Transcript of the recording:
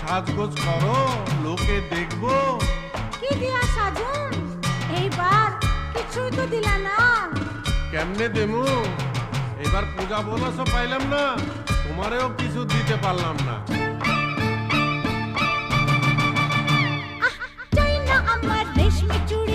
সাজগোজ করো, লোকে দেখবো। কি দিয়া সাজুন? এইবার কিছুই তো দিলা না। কেমনে দেমু? এবার পূজা বোনাসও পাইলাম না, তোমারেও কিছু দিতে পারলাম না। চাই না আমার রেশমি চুড়ি